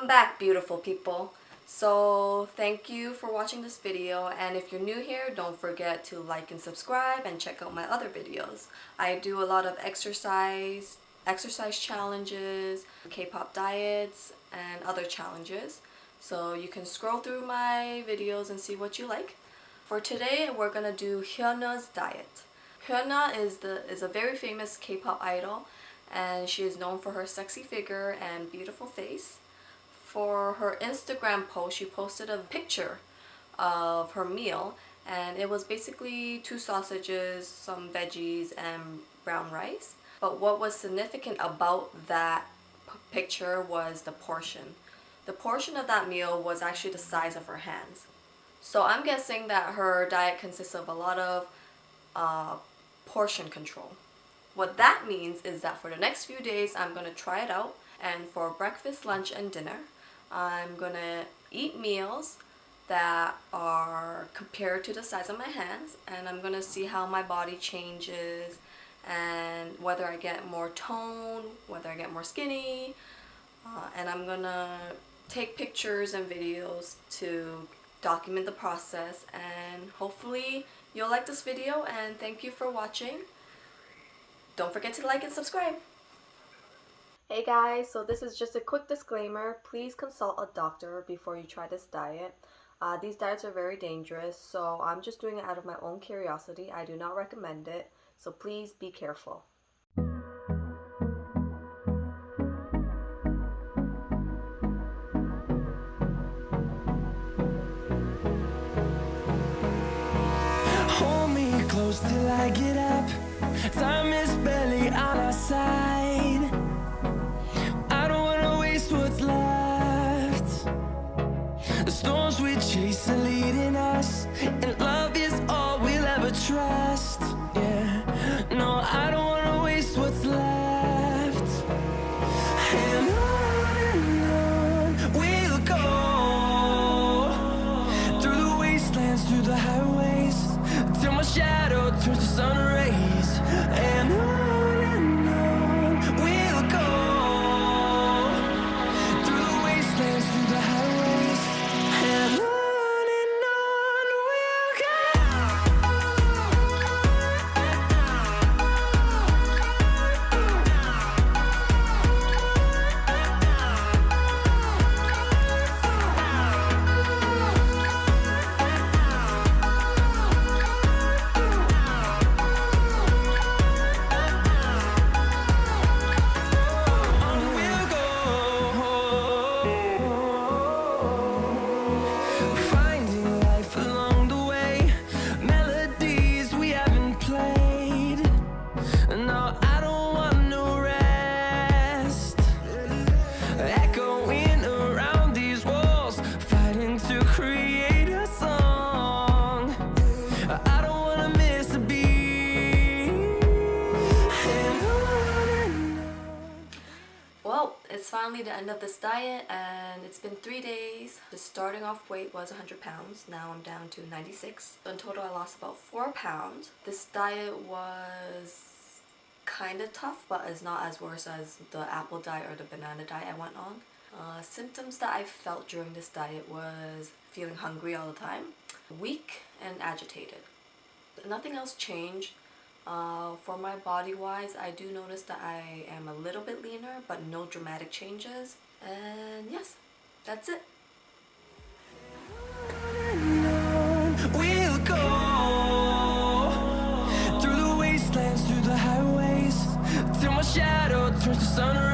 Welcome back, beautiful people. So thank you for watching this video, and if you're new here, don't forget to like and subscribe and check out my other videos. I do a lot of exercise challenges, K-pop diets, and other challenges. So you can scroll through my videos and see what you like. For today, we're gonna do Hyuna's diet. Hyuna is a very famous K-pop idol, and she is known for her sexy figure and beautiful face. For her Instagram post, she posted a picture of her meal, and it was basically 2 sausages, some veggies, and brown rice. But what was significant about that picture was the portion. The portion of that meal was actually the size of her hands. So I'm guessing that her diet consists of a lot of portion control. What that means is that for the next few days, I'm going to try it out, and for breakfast, lunch, and dinner, I'm going to eat meals that are compared to the size of my hands, and I'm going to see how my body changes and whether I get more tone, whether I get more skinny, and I'm going to take pictures and videos to document the process, and hopefully you'll like this video, and thank you for watching. Don't forget to like and subscribe. Hey guys, so this is just a quick disclaimer. Please consult a doctor before you try this diet. These diets are very dangerous, so I'm just doing it out of my own curiosity. I do not recommend it, so please be careful. Hold me close till I get up. Time is barely on our side. I don't wanna waste what's left. The storms we chase are leading us, and love is all we'll ever trust. Yeah, no, I don't wanna waste what's left. And on we'll go, through the wastelands, through the highways, till my shadow turns to sun rays. And on we'll go, through the wastelands, through the highways, and on we'll It's finally the end of this diet, and it's been 3 days. The starting off weight was 100 pounds. Now I'm down to 96. In total, I lost about 4 pounds. This diet was kind of tough, but it's not as worse as the apple diet or the banana diet I went on. Symptoms that I felt during this diet was feeling hungry all the time, weak, and agitated. Nothing else changed. For my body wise, I do notice that I am a little bit leaner, but no dramatic changes. And yes, that's it. we'll go, through the wastelands, through the highways, till my shadow turns to sun rays.